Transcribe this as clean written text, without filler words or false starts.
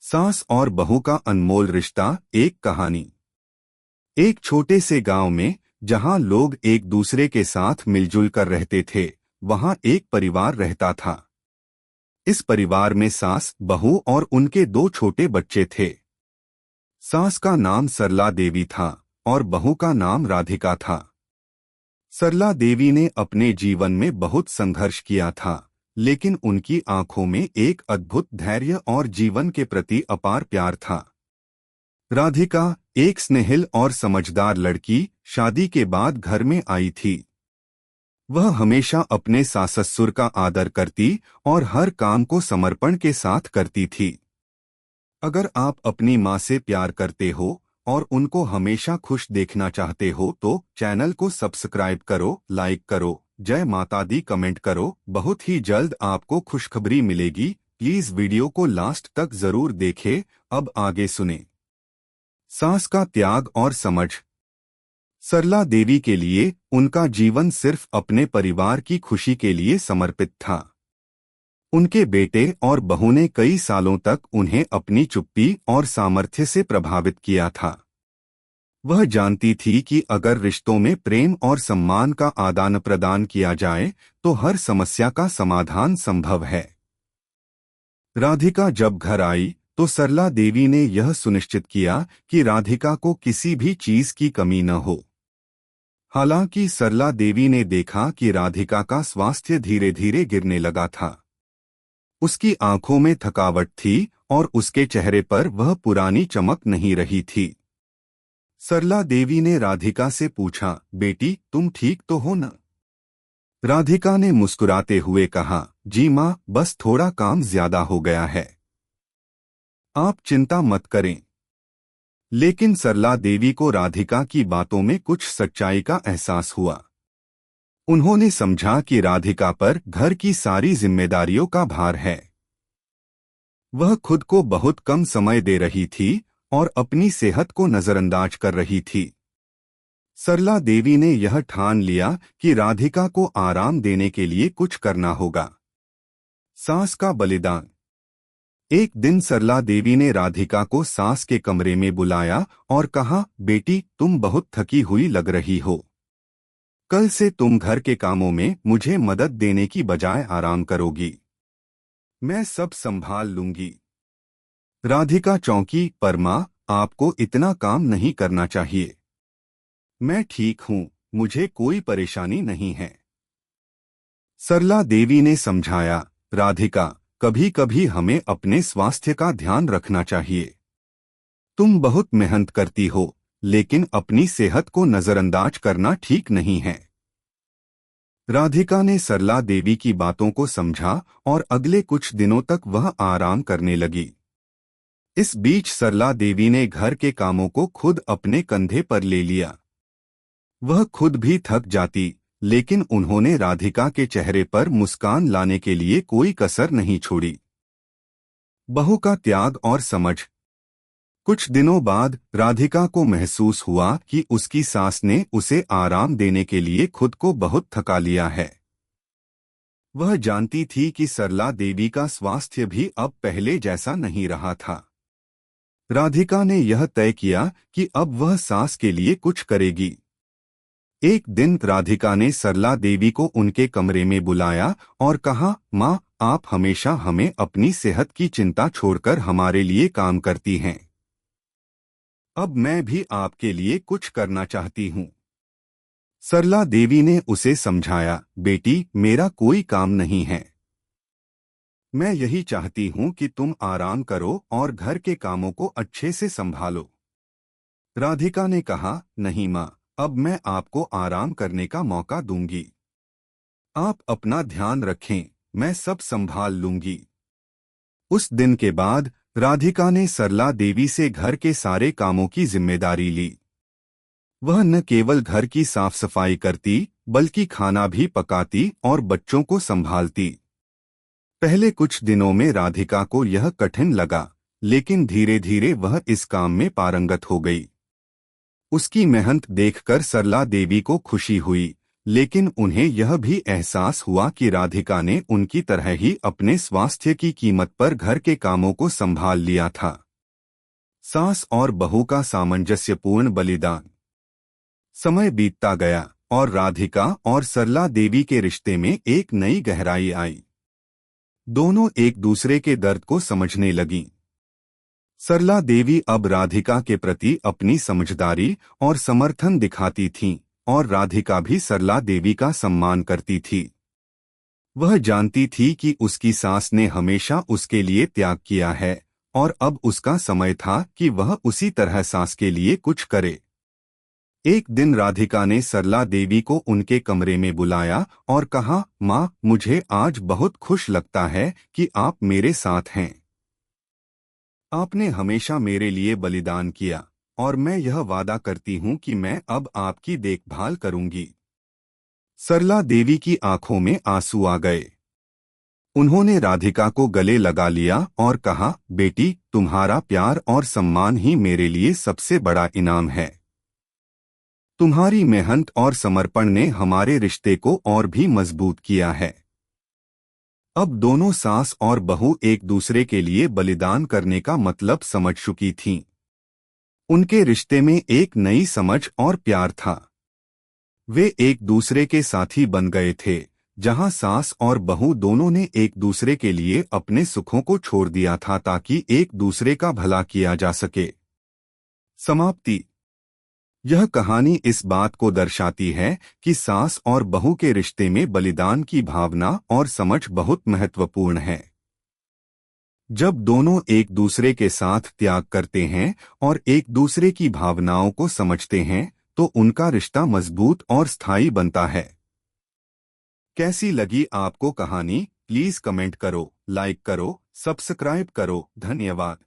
सास और बहू का अनमोल रिश्ता। एक कहानी। एक छोटे से गांव में, जहां लोग एक दूसरे के साथ मिलजुल कर रहते थे, वहां एक परिवार रहता था। इस परिवार में सास, बहू और उनके दो छोटे बच्चे थे। सास का नाम सरला देवी था और बहू का नाम राधिका था। सरला देवी ने अपने जीवन में बहुत संघर्ष किया था, लेकिन उनकी आंखों में एक अद्भुत धैर्य और जीवन के प्रति अपार प्यार था। राधिका, एक स्नेहिल और समझदार लड़की, शादी के बाद घर में आई थी। वह हमेशा अपने सास-ससुर का आदर करती और हर काम को समर्पण के साथ करती थी। अगर आप अपनी माँ से प्यार करते हो और उनको हमेशा खुश देखना चाहते हो तो चैनल को सब्सक्राइब करो, लाइक करो, जय माता दी कमेंट करो। बहुत ही जल्द आपको खुशखबरी मिलेगी। प्लीज वीडियो को लास्ट तक जरूर देखें। अब आगे सुने। सास का त्याग और समझ। सरला देवी के लिए उनका जीवन सिर्फ अपने परिवार की खुशी के लिए समर्पित था। उनके बेटे और बहू ने कई सालों तक उन्हें अपनी चुप्पी और सामर्थ्य से प्रभावित किया था। वह जानती थी कि अगर रिश्तों में प्रेम और सम्मान का आदान प्रदान किया जाए तो हर समस्या का समाधान संभव है। राधिका जब घर आई तो सरला देवी ने यह सुनिश्चित किया कि राधिका को किसी भी चीज की कमी न हो। हालांकि सरला देवी ने देखा कि राधिका का स्वास्थ्य धीरे धीरे गिरने लगा था। उसकी आंखों में थकावट थी और उसके चेहरे पर वह पुरानी चमक नहीं रही थी। सरला देवी ने राधिका से पूछा, बेटी तुम ठीक तो हो न? राधिका ने मुस्कुराते हुए कहा, जी माँ, बस थोड़ा काम ज्यादा हो गया है। आप चिंता मत करें। लेकिन सरला देवी को राधिका की बातों में कुछ सच्चाई का एहसास हुआ। उन्होंने समझा कि राधिका पर घर की सारी जिम्मेदारियों का भार है। वह खुद को बहुत कम समय दे रही थी और अपनी सेहत को नजरअंदाज कर रही थी। सरला देवी ने यह ठान लिया कि राधिका को आराम देने के लिए कुछ करना होगा। सास का बलिदान। एक दिन सरला देवी ने राधिका को सास के कमरे में बुलाया और कहा, बेटी तुम बहुत थकी हुई लग रही हो। कल से तुम घर के कामों में मुझे मदद देने की बजाय आराम करोगी। मैं सब संभाल लूंगी। राधिका चौंकी, पर माँ, आपको इतना काम नहीं करना चाहिए। मैं ठीक हूँ, मुझे कोई परेशानी नहीं है। सरला देवी ने समझाया, राधिका, कभी कभी हमें अपने स्वास्थ्य का ध्यान रखना चाहिए। तुम बहुत मेहनत करती हो, लेकिन अपनी सेहत को नजरअंदाज करना ठीक नहीं है। राधिका ने सरला देवी की बातों को समझा और अगले कुछ दिनों तक वह आराम करने लगी। इस बीच सरला देवी ने घर के कामों को खुद अपने कंधे पर ले लिया। वह खुद भी थक जाती, लेकिन उन्होंने राधिका के चेहरे पर मुस्कान लाने के लिए कोई कसर नहीं छोड़ी। बहू का त्याग और समझ। कुछ दिनों बाद राधिका को महसूस हुआ कि उसकी सास ने उसे आराम देने के लिए खुद को बहुत थका लिया है। वह जानती थी कि सरला देवी का स्वास्थ्य भी अब पहले जैसा नहीं रहा था। राधिका ने यह तय किया कि अब वह सास के लिए कुछ करेगी। एक दिन राधिका ने सरला देवी को उनके कमरे में बुलाया और कहा, माँ, आप हमेशा हमें अपनी सेहत की चिंता छोड़कर हमारे लिए काम करती हैं। अब मैं भी आपके लिए कुछ करना चाहती हूँ। सरला देवी ने उसे समझाया, बेटी, मेरा कोई काम नहीं है। मैं यही चाहती हूँ कि तुम आराम करो और घर के कामों को अच्छे से संभालो। राधिका ने कहा, नहीं माँ, अब मैं आपको आराम करने का मौका दूंगी। आप अपना ध्यान रखें, मैं सब संभाल लूंगी। उस दिन के बाद राधिका ने सरला देवी से घर के सारे कामों की जिम्मेदारी ली। वह न केवल घर की साफ सफाई करती, बल्कि खाना भी पकाती और बच्चों को संभालती। पहले कुछ दिनों में राधिका को यह कठिन लगा, लेकिन धीरे धीरे वह इस काम में पारंगत हो गई। उसकी मेहनत देखकर सरला देवी को खुशी हुई, लेकिन उन्हें यह भी एहसास हुआ कि राधिका ने उनकी तरह ही अपने स्वास्थ्य की कीमत पर घर के कामों को संभाल लिया था। सास और बहू का सामंजस्यपूर्ण बलिदान। समय बीतता गया और राधिका और सरला देवी के रिश्ते में एक नई गहराई आई। दोनों एक दूसरे के दर्द को समझने लगीं। सरला देवी अब राधिका के प्रति अपनी समझदारी और समर्थन दिखाती थीं, और राधिका भी सरला देवी का सम्मान करती थी। वह जानती थी कि उसकी सास ने हमेशा उसके लिए त्याग किया है, और अब उसका समय था कि वह उसी तरह सास के लिए कुछ करे। एक दिन राधिका ने सरला देवी को उनके कमरे में बुलाया और कहा, माँ, मुझे आज बहुत खुश लगता है कि आप मेरे साथ हैं। आपने हमेशा मेरे लिए बलिदान किया, और मैं यह वादा करती हूँ कि मैं अब आपकी देखभाल करूंगी। सरला देवी की आंखों में आंसू आ गए। उन्होंने राधिका को गले लगा लिया और कहा, बेटी, तुम्हारा प्यार और सम्मान ही मेरे लिए सबसे बड़ा इनाम है। तुम्हारी मेहनत और समर्पण ने हमारे रिश्ते को और भी मजबूत किया है। अब दोनों सास और बहू एक दूसरे के लिए बलिदान करने का मतलब समझ चुकी थीं। उनके रिश्ते में एक नई समझ और प्यार था। वे एक दूसरे के साथी बन गए थे, जहां सास और बहू दोनों ने एक दूसरे के लिए अपने सुखों को छोड़ दिया था ताकि एक दूसरे का भला किया जा सके। समाप्ति। यह कहानी इस बात को दर्शाती है कि सास और बहू के रिश्ते में बलिदान की भावना और समझ बहुत महत्वपूर्ण है। जब दोनों एक दूसरे के साथ त्याग करते हैं और एक दूसरे की भावनाओं को समझते हैं, तो उनका रिश्ता मजबूत और स्थायी बनता है। कैसी लगी आपको कहानी? प्लीज कमेंट करो, लाइक करो, सब्सक्राइब करो। धन्यवाद।